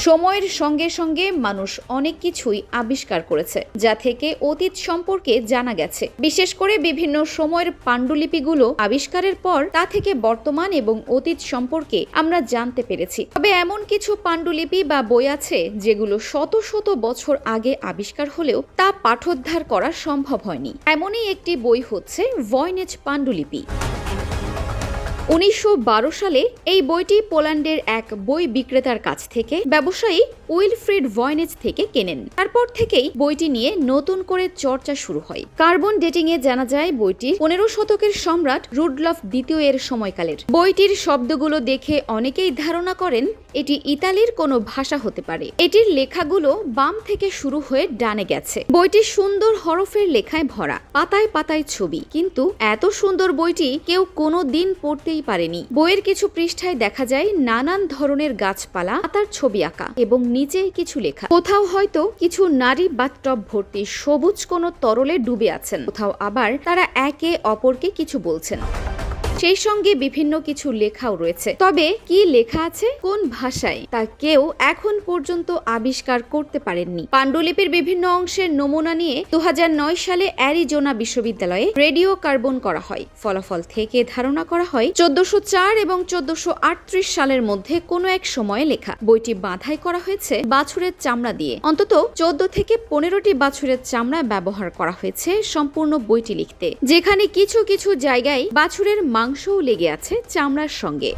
সময়ের সঙ্গে সঙ্গে মানুষ অনেক কিছুই আবিষ্কার করেছে, যা থেকে অতীত সম্পর্কে জানা গেছে। বিশেষ করে বিভিন্ন সময়ের পাণ্ডুলিপিগুলো আবিষ্কারের পর তা থেকে বর্তমান এবং অতীত সম্পর্কে আমরা জানতে পেরেছি। তবে এমন কিছু পাণ্ডুলিপি বা বই আছে যেগুলো শত শত বছর আগে আবিষ্কার হলেও তা পাঠোদ্ধার করা সম্ভব হয়নি। এমনই একটি বই হচ্ছে ভয়েনেজ পাণ্ডুলিপি। 1912 সালে এই বইটি পোল্যান্ডের এক বই বিক্রেতার কাছ থেকে ব্যবসায়ী উইলফ্রিড ভয়েনেজ থেকে কেনেন। তারপর থেকেই বইটি নিয়ে নতুন করে চর্চা শুরু হয়। কার্বন ডেটিং এ জানা যায় বইটি 15 শতকের সম্রাট রুডলফ দ্বিতীয় এর সময়কালের। বইটির শব্দগুলো দেখে অনেকেই ধারণা করেন এটি ইতালির কোনো ভাষা হতে পারে। এটির লেখাগুলো বাম থেকে শুরু হয়ে ডানে গেছে। বইটি সুন্দর হরফের লেখায় ভরা, পাতায় পাতায় ছবি, কিন্তু এত সুন্দর বইটি কেউ কোনো দিন পড়তেই পারেনি। বইয়ের কিছু পৃষ্ঠায় দেখা যায় নানান ধরনের গাছপালা, পাতার ছবি আঁকা এবং নিচে কিছু লেখা। কোথাও হয়তো কিছু নারী বাথটব ভর্তি সবুজ কোনো তরলে ডুবে আছেন, কোথাও আবার তারা একে অপরকে কিছু বলছেন। সেই সঙ্গে বিভিন্ন কিছু লেখাও রয়েছে। তবে কি লেখা আছে, কোন ভাষায়, তা কেউ এখন পর্যন্ত আবিষ্কার করতে পারেননি। পাণ্ডুলিপির বিভিন্ন অংশের নমুনা নিয়ে 2009 সালে অ্যারিজোনা বিশ্ববিদ্যালয়ে রেডিও কার্বন করা হয়। ফলাফল থেকে ধারণা করা হয় 1404 এবং 1438 সালের মধ্যে কোনো এক সময়ে লেখা। বইটি বাঁধাই করা হয়েছে বাছুরের চামড়া দিয়ে। অন্তত 14 থেকে 15টি বাছুরের চামড়া ব্যবহার করা হয়েছে সম্পূর্ণ বইটি লিখতে, যেখানে কিছু কিছু জায়গায় বাছুরের মাংসও লেগে আছে চামড়ার সঙ্গে।